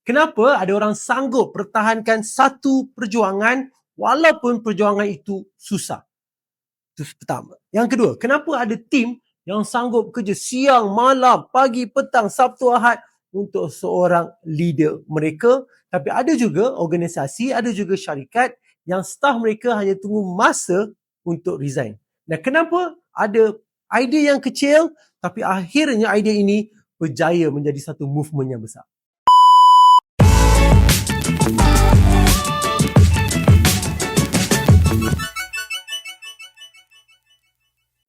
Kenapa ada orang sanggup pertahankan satu perjuangan walaupun perjuangan itu susah? Itu pertama. Yang kedua, kenapa ada tim yang sanggup kerja siang, malam, pagi, petang, Sabtu, Ahad untuk seorang leader mereka. Tapi ada juga organisasi, ada juga syarikat yang staf mereka hanya tunggu masa untuk resign. Dan kenapa ada idea yang kecil tapi akhirnya idea ini berjaya menjadi satu movement yang besar?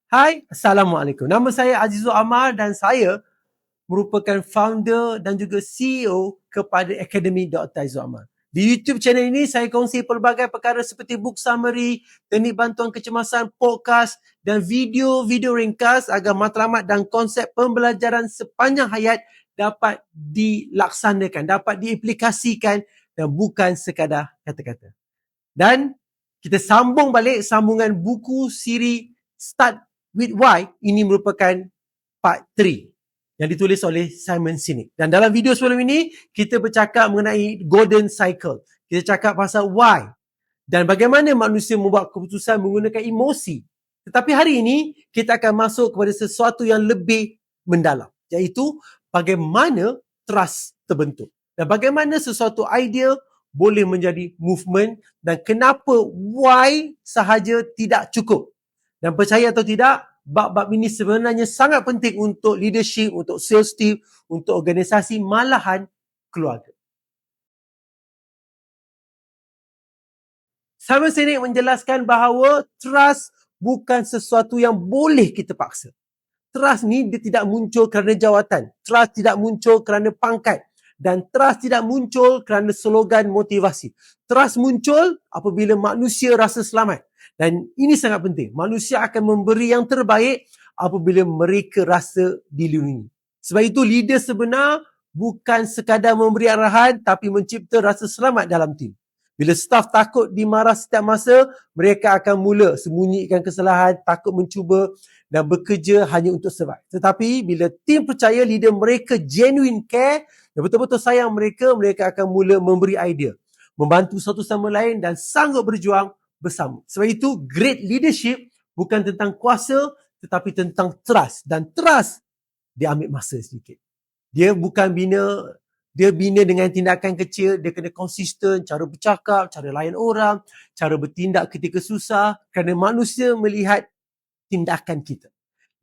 Hai, Assalamualaikum. Nama saya Azizul Amar dan saya merupakan founder dan juga CEO kepada Academy Dr. Azizul Amar. Di YouTube channel ini, saya kongsi pelbagai perkara seperti book summary, teknik bantuan kecemasan, podcast dan video-video ringkas agar matlamat dan konsep pembelajaran sepanjang hayat dapat dilaksanakan, dapat diaplikasikan dan bukan sekadar kata-kata. Dan kita sambung balik sambungan buku siri Start with Why. Ini merupakan part 3 yang ditulis oleh Simon Sinek. Dan dalam video sebelum ini, kita bercakap mengenai Golden Cycle. Kita cakap pasal why dan bagaimana manusia membuat keputusan menggunakan emosi. Tetapi hari ini, kita akan masuk kepada sesuatu yang lebih mendalam, iaitu bagaimana trust terbentuk. Dan bagaimana sesuatu idea boleh menjadi movement dan kenapa why sahaja tidak cukup. Dan percaya atau tidak, bab-bab ini sebenarnya sangat penting untuk leadership, untuk sales team, untuk organisasi, malahan keluarga. Simon Sinek menjelaskan bahawa trust bukan sesuatu yang boleh kita paksa. Trust ni dia tidak muncul kerana jawatan. Trust tidak muncul kerana pangkat. Dan trust tidak muncul kerana slogan motivasi. Trust muncul apabila manusia rasa selamat. Dan ini sangat penting. Manusia akan memberi yang terbaik apabila mereka rasa dilindungi. Sebab itu leader sebenar bukan sekadar memberi arahan tapi mencipta rasa selamat dalam tim. Bila staf takut dimarah setiap masa, mereka akan mula sembunyikan kesalahan, takut mencuba dan bekerja hanya untuk survive. Tetapi bila tim percaya leader mereka genuine care dan betul-betul sayang mereka, mereka akan mula memberi idea, membantu satu sama lain dan sanggup berjuang bersama. Sebab itu, great leadership bukan tentang kuasa tetapi tentang trust. Dan trust, dia ambil masa sedikit. Dia bukan dia bina dengan tindakan kecil, dia kena konsisten, cara bercakap, cara layan orang, cara bertindak ketika susah, kerana manusia melihat tindakan kita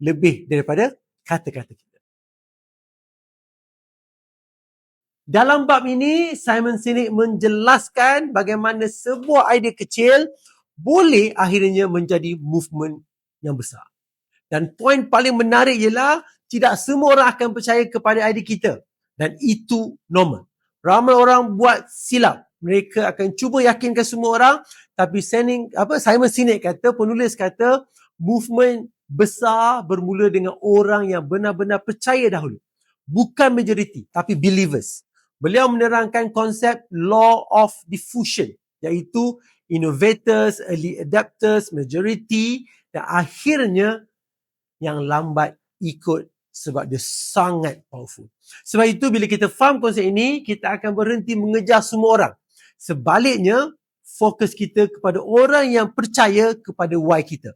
lebih daripada kata-kata kita. Dalam bab ini, Simon Sinek menjelaskan bagaimana sebuah idea kecil boleh akhirnya menjadi movement yang besar. Dan poin paling menarik ialah tidak semua orang akan percaya kepada idea kita. Dan itu normal. Ramai orang buat silap. Mereka akan cuba yakinkan semua orang. Tapi Simon Sinek kata, penulis kata, movement besar bermula dengan orang yang benar-benar percaya dahulu. Bukan majority, tapi believers. Beliau menerangkan konsep law of diffusion, iaitu innovators, early adapters, majority dan akhirnya yang lambat ikut sebab dia sangat powerful. Sebab itu bila kita faham konsep ini, kita akan berhenti mengejar semua orang. Sebaliknya, fokus kita kepada orang yang percaya kepada why kita.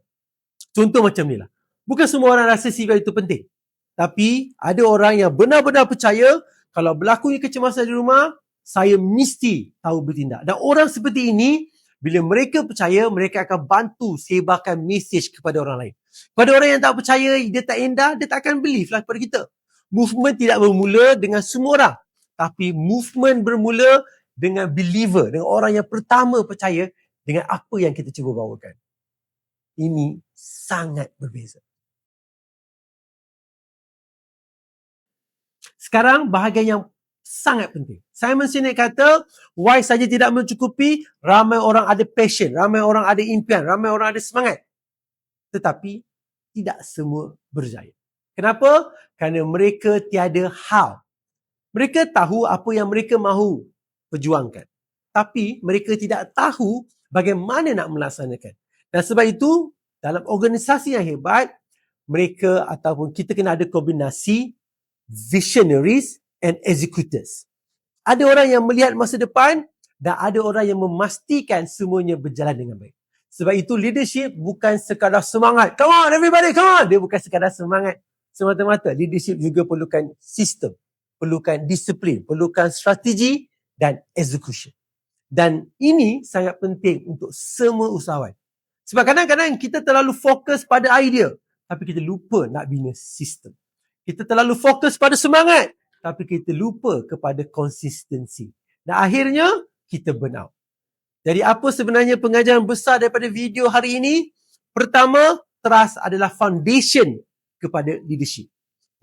Contoh macam ni lah. Bukan semua orang rasa CV itu penting. Tapi ada orang yang benar-benar percaya kalau berlakunya kecemasan di rumah, saya mesti tahu bertindak. Dan orang seperti ini, bila mereka percaya, mereka akan bantu sebarkan mesej kepada orang lain. Pada orang yang tak percaya, dia tak indah, dia tak akan believe lah kepada kita. Movement tidak bermula dengan semua orang. Tapi movement bermula dengan believer, dengan orang yang pertama percaya dengan apa yang kita cuba bawakan. Ini sangat berbeza. Sekarang bahagian yang sangat penting. Simon Sinek kata, why saja tidak mencukupi, ramai orang ada passion, ramai orang ada impian, ramai orang ada semangat. Tetapi tidak semua berjaya. Kenapa? Kerana mereka tiada how. Mereka tahu apa yang mereka mahu perjuangkan. Tapi mereka tidak tahu bagaimana nak melaksanakan. Dan sebab itu, dalam organisasi yang hebat, mereka ataupun kita kena ada kombinasi visionaries and executors. Ada orang yang melihat masa depan dan ada orang yang memastikan semuanya berjalan dengan baik. Sebab itu leadership bukan sekadar semangat. Come on everybody, come on. Dia bukan sekadar semangat semata-mata. Leadership juga perlukan sistem, perlukan disiplin, perlukan strategi dan execution. Dan ini sangat penting untuk semua usahawan. Sebab kadang-kadang kita terlalu fokus pada idea, tapi kita lupa nak bina sistem. Kita terlalu fokus pada semangat, tapi kita lupa kepada konsistensi. Dan akhirnya, kita burn out. Jadi apa sebenarnya pengajaran besar daripada video hari ini? Pertama, trust adalah foundation kepada leadership.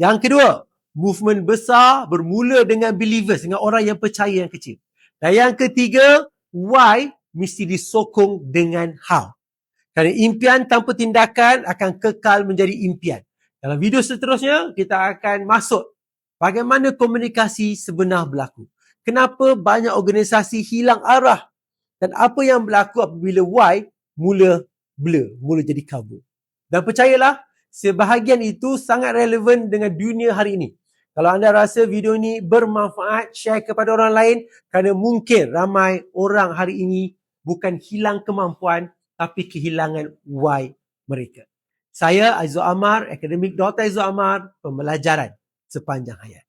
Yang kedua, movement besar bermula dengan believers, dengan orang yang percaya yang kecil. Dan yang ketiga, why mesti disokong dengan how. Kerana impian tanpa tindakan akan kekal menjadi impian. Dalam video seterusnya, kita akan masuk bagaimana komunikasi sebenar berlaku. Kenapa banyak organisasi hilang arah dan apa yang berlaku apabila why mula blur, mula jadi kabur. Dan percayalah, sebahagian itu sangat relevan dengan dunia hari ini. Kalau anda rasa video ini bermanfaat, share kepada orang lain kerana mungkin ramai orang hari ini bukan hilang kemampuan tapi kehilangan why mereka. Saya Aizul Amar, Akademik Dr. Aizul Amar, pembelajaran sepanjang hayat.